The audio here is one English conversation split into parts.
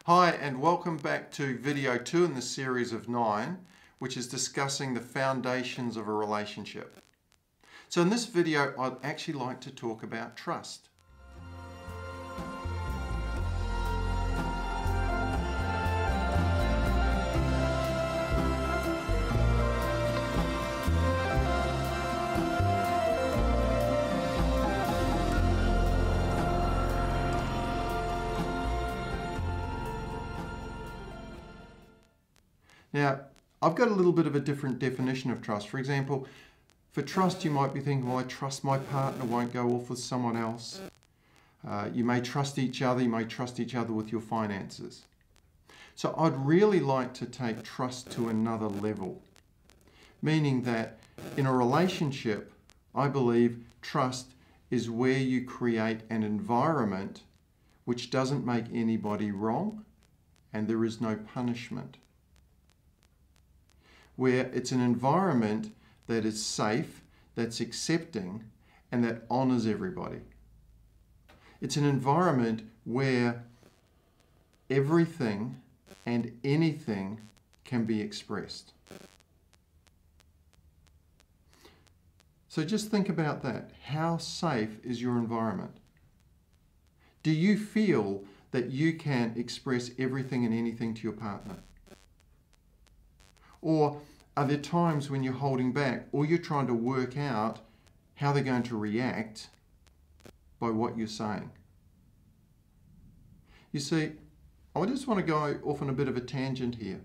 Hi and welcome back to video 2 in the series of 9, which is discussing the foundations of a relationship. So in this video I'd actually like to talk about trust. Now, I've got a little bit of a different definition of trust. For example, for trust you might be thinking, well, I trust my partner won't go off with someone else. You may trust each other, with your finances. So I'd really like to take trust to another level, meaning that in a relationship, I believe trust is where you create an environment which doesn't make anybody wrong and there is no punishment. Where it's an environment that is safe, that's accepting, and that honours everybody. It's an environment where everything and anything can be expressed. So just think about that. How safe is your environment? Do you feel that you can express everything and anything to your partner? Or are there times when you're holding back or you're trying to work out how they're going to react by what you're saying? You see, I just want to go off on a bit of a tangent here.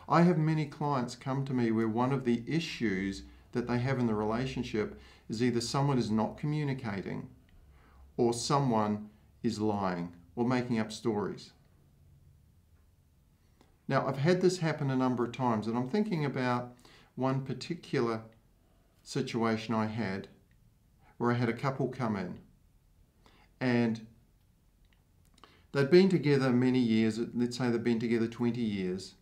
I have many clients come to me where one of the issues that they have in the relationship is either someone is not communicating or someone is lying or making up stories. Now, I've had this happen a number of times, and I'm thinking about one particular situation I had where I had a couple come in, and they'd been together many years, let's say they'd been together 20 years,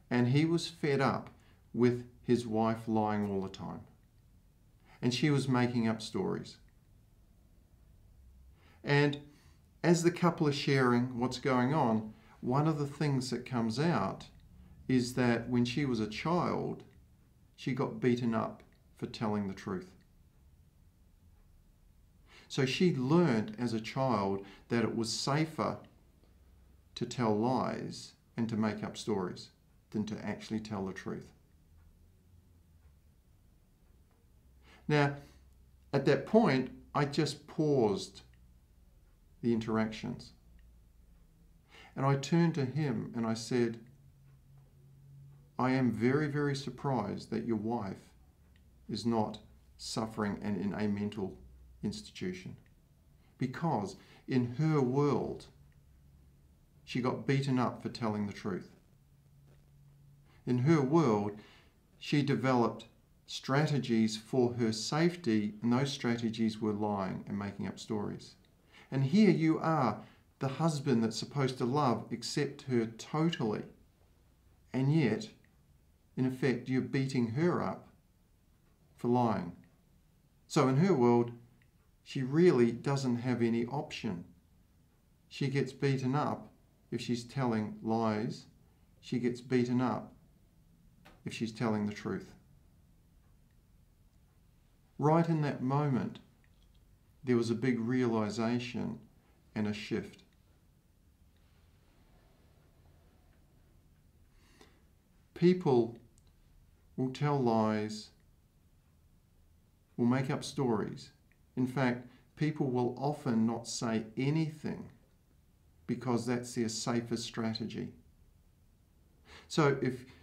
and he was fed up with his wife lying all the time, and she was making up stories. And as the couple are sharing what's going on, one of the things that comes out is that when she was a child, she got beaten up for telling the truth. So she learned as a child that it was safer to tell lies and to make up stories than to actually tell the truth. Now, at that point, I just paused the interactions. And I turned to him and I said, I am very, very surprised that your wife is not suffering and in a mental institution. Because in her world, she got beaten up for telling the truth. In her world, she developed strategies for her safety, and those strategies were lying and making up stories. And here you are, the husband that's supposed to love, accept her totally. And yet, in effect, you're beating her up for lying. So in her world, she really doesn't have any option. She gets beaten up if she's telling lies. She gets beaten up if she's telling the truth. Right in that moment, there was a big realization and a shift. People will tell lies, will make up stories. In fact, people will often not say anything because that's their safest strategy. So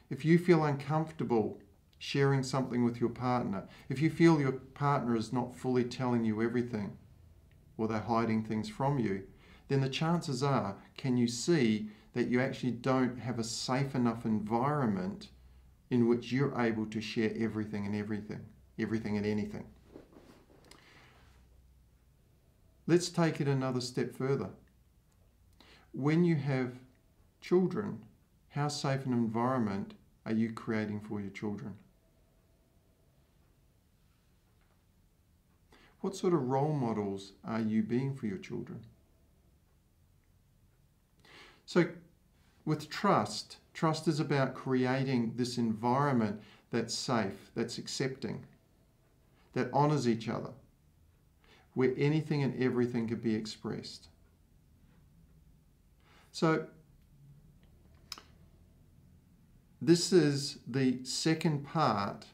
if you feel uncomfortable sharing something with your partner, if you feel your partner is not fully telling you everything or they're hiding things from you, then the chances are, can you see that you actually don't have a safe enough environment in which you're able to share everything and anything. Let's take it another step further. When you have children, how safe an environment are you creating for your children? What sort of role models are you being for your children? So with trust, trust is about creating this environment that's safe, that's accepting, that honours each other, where anything and everything can be expressed. So this is the second part,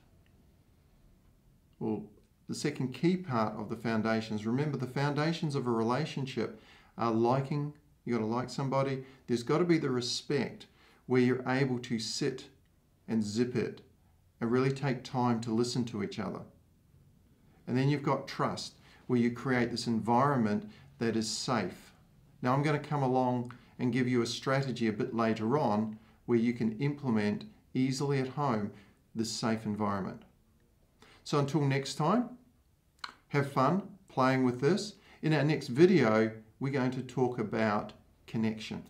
or the second key part of the foundations. Remember, the foundations of a relationship are liking. You've got to like somebody. There's got to be the respect where you're able to sit and zip it and really take time to listen to each other. And then you've got trust, where you create this environment that is safe. Now I'm going to come along and give you a strategy a bit later on where you can implement easily at home this safe environment. So until next time, have fun playing with this. In our next video, we're going to talk about connection.